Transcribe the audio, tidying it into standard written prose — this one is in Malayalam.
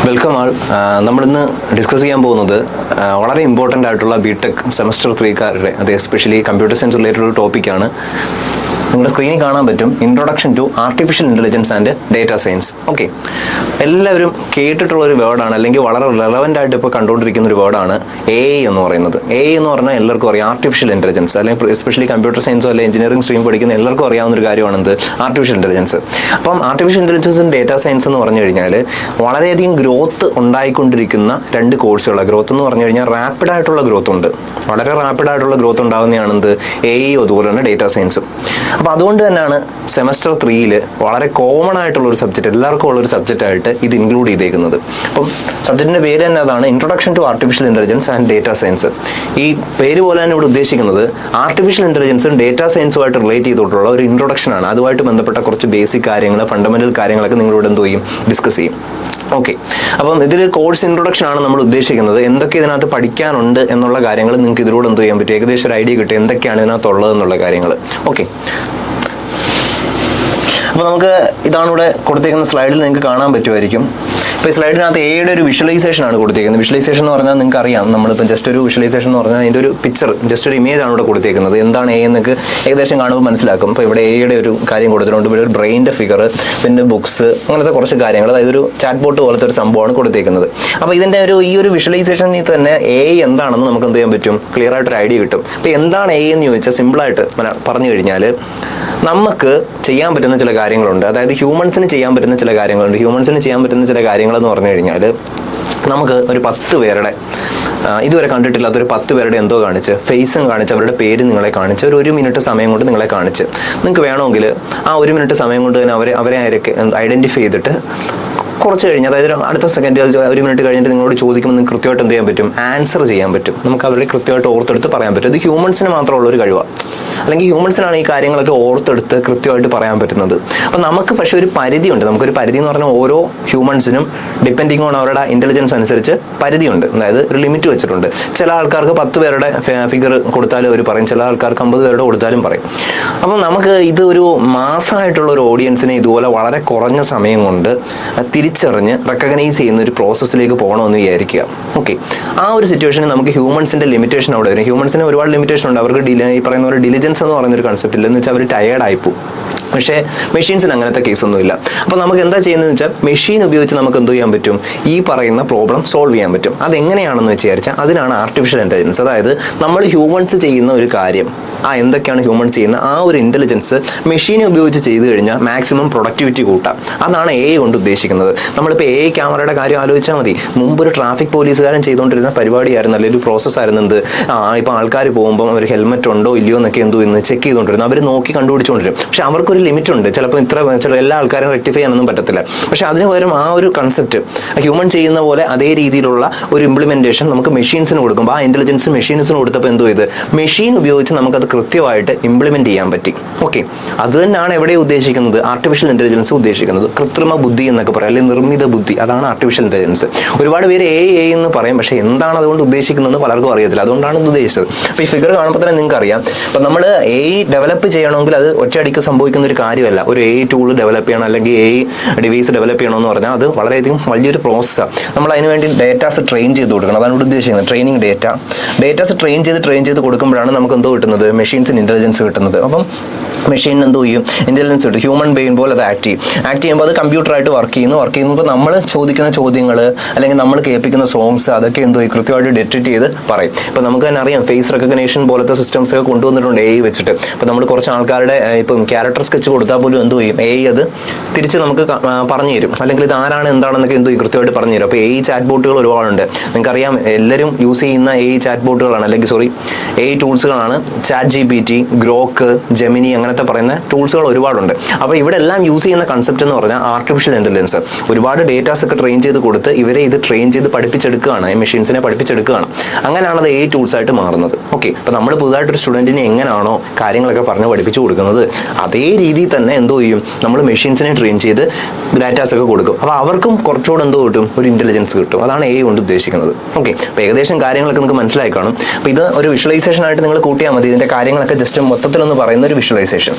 വെൽക്കം ആൾ. നമ്മളിന്ന് ഡിസ്കസ് ചെയ്യാൻ പോകുന്നത് വളരെ ഇമ്പോർട്ടൻ്റ് ആയിട്ടുള്ള ബിടെക് സെമസ്റ്റർ 3-കാരുടെ, അത് എസ്പെഷ്യലി കമ്പ്യൂട്ടർ സയൻസ് റിലേറ്റഡ് ഒരു ടോപ്പിക്കാണ്. നിങ്ങളുടെ സ്ക്രീനിൽ കാണാൻ പറ്റും, introduction to artificial intelligence and data science. Okay, എല്ലാവരും കേട്ടിട്ടുള്ള ഒരു വേർഡാണ്, അല്ലെങ്കിൽ വളരെ റെലവൻ്റ് ആയിട്ട് ഇപ്പോൾ കണ്ടുകൊണ്ടിരിക്കുന്ന ഒരു വേർഡാണ് AI എന്ന് പറയുന്നത്. AI എന്ന് പറഞ്ഞാൽ എല്ലാവർക്കും അറിയാം, ആർട്ടിഫിഷ്യൽ ഇൻ്റലിജൻസ്, അല്ലെങ്കിൽ എസ്പെഷ്യലി കമ്പ്യൂട്ടർ സയൻസോ അല്ലെങ്കിൽ എഞ്ചിനീയറിംഗ് സ്ട്രീം പഠിക്കുന്ന എല്ലാവർക്കും അറിയാവുന്ന ഒരു കാര്യമാണ് എന്ത്, ആർട്ടിഫിഷ്യൽ ഇൻ്റലിജൻസ്. അപ്പം ആർട്ടിഫിഷ്യൽ ഇൻ്റലിജൻസും ഡേറ്റാ സയൻസ് എന്ന് പറഞ്ഞു കഴിഞ്ഞാൽ വളരെയധികം ഗ്രോത്ത് ഉണ്ടായിക്കൊണ്ടിരിക്കുന്ന രണ്ട് കോഴ്സുകളാണ്. ഗ്രോത്ത് എന്ന് പറഞ്ഞു കഴിഞ്ഞാൽ റാപ്പിഡായിട്ടുള്ള ഗ്രോത്ത് ഉണ്ട്, വളരെ റാപ്പിഡായിട്ടുള്ള ഗ്രോത്ത് ഉണ്ടാകുന്നതാണ് എന്ത്, AI അതുപോലെ തന്നെ ഡേറ്റാ സയൻസും. അപ്പോൾ അതുകൊണ്ട് തന്നെയാണ് സെമസ്റ്റർ 3-ൽ വളരെ കോമൺ ആയിട്ടുള്ള ഒരു സബ്ജക്റ്റ്, എല്ലാവർക്കും ഉള്ളൊരു സബ്ജക്റ്റായിട്ട് ഇത് ഇൻക്ലൂഡ് ചെയ്തേക്കുന്നത്. അപ്പം സബ്ജക്റ്റിൻ്റെ പേര് തന്നെ അതാണ്, introduction to artificial intelligence and data science. ഈ പേര് പോലെ തന്നെ ഇവിടെ ഉദ്ദേശിക്കുന്നത് ആർട്ടിഫിഷ്യൽ ഇൻ്റലിജൻസും ഡേറ്റാ സയൻസുമായിട്ട് റിലേറ്റ് ചെയ്തിട്ടുള്ള ഒരു ഇൻട്രൊഡക്ഷനാണ്. അതുമായിട്ട് ബന്ധപ്പെട്ട കുറച്ച് ബേസിക് കാര്യങ്ങൾ, ഫണ്ടമെൻ്റൽ കാര്യങ്ങളൊക്കെ നിങ്ങളിവിടെ എന്ത് ചെയ്യും, ഡിസ്കസ് ചെയ്യും. ഓക്കെ, അപ്പം ഇതിൽ കോഴ്സ് ഇൻട്രൊഡക്ഷൻ ആണ് നമ്മൾ ഉദ്ദേശിക്കുന്നത്. എന്തൊക്കെ ഇതിനകത്ത് പഠിക്കാനുണ്ട് എന്നുള്ള കാര്യങ്ങൾ നിങ്ങൾക്ക് ഇതിലൂടെ എന്ത് ചെയ്യാൻ പറ്റും, ഏകദേശം ഒരു ഐഡിയ കിട്ടും എന്തൊക്കെയാണ് ഇതിനകത്തുള്ളത് എന്നുള്ള കാര്യങ്ങൾ. ഓക്കെ, അപ്പോൾ നമുക്ക് ഇതാണ് ഇവിടെ കൊടുത്തേക്കുന്ന സ്ലൈഡിൽ നിങ്ങൾക്ക് കാണാൻ പറ്റുമായിരിക്കും. ഇപ്പോൾ ഈ സ്ലൈഡിനകത്ത് എയുടെ ഒരു വിഷ്വലൈസേഷൻ ആണ് കൊടുത്തേക്കുന്നത്. വിഷ്വലൈസേഷൻ എന്ന് പറഞ്ഞാൽ നിങ്ങൾക്ക് അറിയാം, നമ്മളിപ്പോൾ ജസ്റ്റ് ഒരു വിഷ്വലൈസേഷൻ എന്ന് പറഞ്ഞാൽ അതിൻ്റെ ഒരു പിക്ചർ, ജസ്റ്റ് ഒരു ഇമേജ് ആണ് ഇവിടെ കൊടുത്തേക്കുന്നത്. എന്താണ് എ എന്നൊക്കെ ഏകദേശം കാണുമ്പോൾ മനസ്സിലാക്കും. ഇപ്പോൾ ഇവിടെ എയുടെ ഒരു കാര്യം കൊടുത്തിട്ടുണ്ട്, ഇവിടെ ഒരു ബ്രെയിൻ്റെ ഫിഗർ, പിന്നെ ബുക്സ്, അങ്ങനത്തെ കുറച്ച് കാര്യങ്ങൾ, അതായത് ഒരു ചാറ്റ് ബോട്ട് പോലത്തെ ഒരു സംഭവമാണ് കൊടുത്തേക്കുന്നത്. അപ്പോൾ ഇതിൻ്റെ ഈ ഒരു വിഷ്വലൈസേഷനിൽ തന്നെ എ എന്താണെന്ന് നമുക്ക് എന്ത് ചെയ്യാൻ പറ്റും, ക്ലിയർ ആയിട്ടൊരു ഐഡിയ കിട്ടും. അപ്പോൾ എന്താണ് എ എന്ന് ചോദിച്ചാൽ സിമ്പിളായിട്ട് പറഞ്ഞു കഴിഞ്ഞാൽ നമുക്ക് ചെയ്യാൻ പറ്റുന്ന ചില കാര്യങ്ങളുണ്ട്, അതായത് ഹ്യൂമൻസിന് ചെയ്യാൻ പറ്റുന്ന ചില കാര്യങ്ങളുണ്ട്. ഹ്യൂമൻസിന് ചെയ്യാൻ പറ്റുന്ന ചില കാര്യങ്ങളെന്ന് പറഞ്ഞു കഴിഞ്ഞാൽ നമുക്ക് ഒരു 10 പേരുടെ, ഇതുവരെ കണ്ടിട്ടില്ലാത്ത ഒരു 10 പേരുടെ എന്തോ കാണിച്ച്, ഫേസും കാണിച്ച്, അവരുടെ പേര് നിങ്ങളെ കാണിച്ച്, ഒരു 1 മിനിറ്റ് സമയം കൊണ്ട് നിങ്ങളെ കാണിച്ച്, നിങ്ങൾക്ക് വേണമെങ്കിൽ ആ 1 മിനിറ്റ് സമയം കൊണ്ട് തന്നെ അവരെ ഐഡൻറ്റിഫൈ ചെയ്തിട്ട് കുറച്ച് കഴിഞ്ഞ്, അതായത് അടുത്ത സെക്കൻഡ് 1 മിനിറ്റ് കഴിഞ്ഞിട്ട് നിങ്ങളോട് ചോദിക്കുമ്പോൾ നിങ്ങൾക്ക് കൃത്യമായിട്ട് എന്ത് ചെയ്യാൻ പറ്റും, ആൻസർ ചെയ്യാൻ പറ്റും. നമുക്ക് അവരെ കൃത്യമായിട്ട് ഓർത്തെടുത്ത് പറയാൻ പറ്റും. ഇത് ഹ്യൂമൻസിന് മാത്രമുള്ള ഒരു കഴിവാണ്, അല്ലെങ്കിൽ ഹ്യൂമൻസിനാണ് ഈ കാര്യങ്ങളൊക്കെ ഓർത്തെടുത്ത് കൃത്യമായിട്ട് പറയാൻ പറ്റുന്നത്. അപ്പം നമുക്ക് പക്ഷേ ഒരു പരിധിയുണ്ട്. നമുക്കൊരു പരിധി എന്ന് പറഞ്ഞാൽ ഓരോ ഹ്യൂമൻസിനും ഡിപ്പെൻഡിങ് ഓൺ അവരുടെ ഇൻ്റലിജൻസ് അനുസരിച്ച് പരിധിയുണ്ട്, അതായത് ഒരു ലിമിറ്റ് വെച്ചിട്ടുണ്ട്. ചില ആൾക്കാർക്ക് 10 പേരുടെ ഫിഗർ കൊടുത്താലും അവർ പറയും, ചില ആൾക്കാർക്ക് 50 പേരുടെ കൊടുത്താലും പറയും. അപ്പം നമുക്ക് ഇത് ഒരു മാസമായിട്ടുള്ള ഒരു ഓഡിയൻസിനെ ഇതുപോലെ വളരെ കുറഞ്ഞ സമയം കൊണ്ട് തിരിച്ചറിഞ്ഞ് റെക്കഗ്നൈസ് ചെയ്യുന്ന ഒരു പ്രോസസ്സിലേക്ക് പോകണമെന്ന് വിചാരിക്കുക. ഓക്കെ, ആ ഒരു സിറ്റുവേഷനിൽ നമുക്ക് ഹ്യൂമൻസിൻ്റെ ലിമിറ്റേഷൻ അവിടെ വരും. ഹ്യൂമൻസിന് ഒരുപാട് ലിമിറ്റേഷൻ ഉണ്ട്. അവർക്ക് ഈ പറയുന്ന പോലെ ഡിലിജൻസ് എന്ന് പറയുന്നൊരു കൺസെപ്റ്റ് ഇല്ല, എന്ന് വെച്ചാൽ അവർ ടയേർഡായി പോകും. പക്ഷേ മെഷീൻസിന് അങ്ങനത്തെ കേസൊന്നുമില്ല. അപ്പോൾ നമുക്ക് എന്താ ചെയ്യുന്നതെന്ന് വെച്ചാൽ മെഷീൻ ഉപയോഗിച്ച് നമുക്ക് എന്ത് ചെയ്യാൻ പറ്റും, ഈ പറയുന്ന പ്രോബ്ലം സോൾവ് ചെയ്യാൻ പറ്റും. അതെങ്ങനെയാണെന്ന് വിചാരിച്ചാൽ അതിനാണ് ആർട്ടിഫിഷ്യൽ ഇൻ്റലിജൻസ്. അതായത് നമ്മൾ ഹ്യൂമൻസ് ചെയ്യുന്ന ഒരു കാര്യം, എന്തൊക്കെയാണ് ഹ്യൂമൻസ് ചെയ്യുന്ന ആ ഒരു ഇൻ്റലിജൻസ് മെഷീനെ ഉപയോഗിച്ച് ചെയ്തു കഴിഞ്ഞാൽ മാക്സിമം പ്രൊഡക്ടിവിറ്റി കൂട്ടാം. അതാണ് AI കൊണ്ട് ഉദ്ദേശിക്കുന്നത്. നമ്മളിപ്പോൾ AI ക്യാമറയുടെ കാര്യം ആലോചിച്ചാൽ മതി. മുമ്പൊരു ട്രാഫിക് പോലീസുകാരൻ ചെയ്തുകൊണ്ടിരുന്ന പരിപാടിയായിരുന്നു, അല്ലെങ്കിൽ ഒരു പ്രോസസ്സായിരുന്നു എന്ത്, ഇപ്പോൾ ആൾക്കാർ പോകുമ്പോൾ അവർ ഹെൽമെറ്റ് ഉണ്ടോ ഇല്ലയോ എന്നൊക്കെ എന്തോ ഇന്ന് ചെക്ക് ചെയ്തുകൊണ്ടിരുന്നു. അവർ നോക്കി കണ്ടുപിടിച്ചുകൊണ്ടിരും. പക്ഷെ അവർക്കൊരു ലിമിറ്റ് ഉണ്ട്. ചിലപ്പോൾ എല്ലാ ആൾക്കാരും റെക്ടിഫൈ ചെയ്യാനൊന്നും പറ്റത്തില്ല. പക്ഷെ അതിന് പകരം ആ ഒരു കൺസെപ്റ്റ് ഹ്യൂമൻ ചെയ്യുന്ന പോലെ അതേ രീതിയിലുള്ള ഒരു ഇംപ്ലിമെൻറ്റേഷൻ നമുക്ക് മെഷീൻസിന് കൊടുക്കുമ്പോൾ, ആ ഇൻ്റലിജൻസ് മെഷീൻസിന് കൊടുത്തപ്പോൾ എന്തോ ഇത് മെഷീൻ ഉപയോഗിച്ച് നമുക്കത് കൃത്യമായിട്ട് ഇംപ്ലിമെൻറ്റ് ചെയ്യാൻ പറ്റി. ഓക്കെ, അത് തന്നെയാണ് എവിടെ ഉദ്ദേശിക്കുന്നത്, ആർട്ടിഫിഷ്യൽ ഇൻ്റലിജൻസ് ഉദ്ദേശിക്കുന്നത്. കൃത്രിമ ബുദ്ധി എന്നൊക്കെ പറയാം, അല്ലെങ്കിൽ നിർമ്മിത ബുദ്ധി, അതാണ് ആർട്ടിഫിഷ്യൽ ഇൻ്റലിജൻസ്. ഒരുപാട് പേര് AI എന്ന് പറയും, പക്ഷേ എന്താണ് അതുകൊണ്ട് ഉദ്ദേശിക്കുന്നതെന്ന് പലർക്കും അറിയത്തില്ല. അതുകൊണ്ടാണ് ഇത് ഉദ്ദേശിച്ചത്. അപ്പോൾ ഈ ഫിഗർ കാണുമ്പോൾ തന്നെ നിങ്ങൾക്ക് അറിയാം. അപ്പോൾ നമ്മൾ AI ഡെവലപ്പ് ചെയ്യണമെങ്കിൽ അത് ഒറ്റയടിക്ക് സംഭവിക്കുന്ന ഒരു കാര്യമല്ല. ഒരു AI ടൂൾ ഡെവലപ്പ് ചെയ്യണം, അല്ലെങ്കിൽ AI ഡിവൈസ് ഡെവലപ്പ് ചെയ്യണമെന്ന് പറഞ്ഞാൽ അത് വളരെയധികം വലിയൊരു പ്രോസസ്സാണ്. നമ്മൾ അതിന് വേണ്ടി ഡേറ്റാസ് ട്രെയിൻ ചെയ്ത് കൊടുക്കണം. അതാണ് ഇവിടെ ഉദ്ദേശിക്കുന്നത്, ട്രെയിനിങ് ഡേറ്റാസ് ട്രെയിൻ ചെയ്ത് കൊടുക്കുമ്പോഴാണ് നമുക്ക് എന്തോ കിട്ടുന്നത്, മെഷീൻസിന് ഇൻ്റലിജൻസ് കിട്ടുന്നത്. അപ്പം മെഷീനിന് എന്തോ ചെയ്യും, ഇൻ്റലിജൻസ് കിട്ടും. ഹ്യൂമൻ ബ്രെയിൻ പോലെ അത് ആക്ട് ചെയ്യുമ്പോൾ അത് കമ്പ്യൂട്ടറായിട്ട് വർക്ക് ചെയ്യുമ്പോൾ നമ്മൾ ചോദിക്കുന്ന ചോദ്യങ്ങൾ, അല്ലെങ്കിൽ നമ്മൾ കേൾപ്പിക്കുന്ന സോങ്സ്, അതൊക്കെ എന്തോ കൃത്യമായിട്ട് ഡിറ്റക്ട് ചെയ്ത് പറയും. ഇപ്പോൾ നമുക്ക് തന്നെ അറിയാം, ഫേസ് റെക്കഗ്നേഷൻ പോലത്തെ സിസ്റ്റംസ് ഒക്കെ കൊണ്ടുവന്നിട്ടുണ്ട് AI വെച്ചിട്ട്. ഇപ്പോൾ നമ്മൾ കുറച്ച് ആൾക്കാരുടെ ഇപ്പം ക്യാരക്ടർ സ്കെച്ച് കൊടുത്താൽ പോലും എന്തോ ചെയ്യും, AI അത് തിരിച്ച് നമുക്ക് പറഞ്ഞു തരും, അല്ലെങ്കിൽ ഇത് ആരാണ് എന്താണെന്നൊക്കെ എന്തോ കൃത്യമായിട്ട് പറഞ്ഞു തരും. അപ്പോൾ AI ചാറ്റ് ബോട്ടുകൾ ഒരുപാടുണ്ട്. നിങ്ങൾക്കറിയാം, എല്ലാവരും യൂസ് ചെയ്യുന്ന AI ചാറ്റ് ബോട്ടുകളാണ്, അല്ലെങ്കിൽ AI ടൂൾസുകളാണ് ChatGPT, ഗ്രോക്ക്, ജെമിനി, അങ്ങനത്തെ പറയുന്ന ടൂൾസുകൾ ഒരുപാടുണ്ട്. അപ്പോൾ ഇവിടെ എല്ലാം യൂസ് ചെയ്യുന്ന കൺസെപ്റ്റ് എന്ന് പറഞ്ഞാൽ ആർട്ടിഫിഷ്യൽ ഇൻ്റലിജൻസ്. ഒരുപാട് ഡേറ്റാസ് ഒക്കെ ട്രെയിൻ ചെയ്ത് കൊടുത്ത് ഇവരെ ഇത് ട്രെയിൻ ചെയ്ത് പഠിപ്പിച്ചെടുക്കുകയാണ്, മെഷീൻസിനെ പഠിപ്പിച്ചെടുക്കുകയാണ്. അങ്ങനെയാണ് അത് AI ടൂൾസായിട്ട് മാറുന്നത്. ഓക്കെ, അപ്പോൾ നമ്മൾ പുതുതായിട്ടൊരു സ്റ്റുഡൻറ്റിനെ എങ്ങനെയാണോ കാര്യങ്ങളൊക്കെ പറഞ്ഞ് പഠിപ്പിച്ചു കൊടുക്കുന്നത്, അതേ രീതിയിൽ തന്നെ എന്തോ ചെയ്യും, നമ്മൾ മെഷീൻസിനെ ട്രെയിൻ ചെയ്ത് ഡാറ്റാസ് ഒക്കെ കൊടുക്കും. അപ്പോൾ അവർക്കും കുറച്ചുകൂടെ എന്തോ കിട്ടും, ഒരു ഇൻ്റലിജൻസ് കിട്ടും. അതാണ് AI കൊണ്ട് ഉദ്ദേശിക്കുന്നത്. ഓക്കെ, അപ്പോൾ ഏകദേശം കാര്യങ്ങളൊക്കെ നിങ്ങൾക്ക് മനസ്സിലായി കാണും. അപ്പോൾ ഇത് ഒരു വിഷ്വലൈസേഷൻ ആയിട്ട് നിങ്ങൾ കൂട്ടിയാൽ മതി. ഇതിൻ്റെ കാര്യങ്ങളൊക്കെ ജസ്റ്റ് മൊത്തത്തിലൊന്ന് പറയുന്ന ഒരു വിഷ്വലൈസേഷൻ.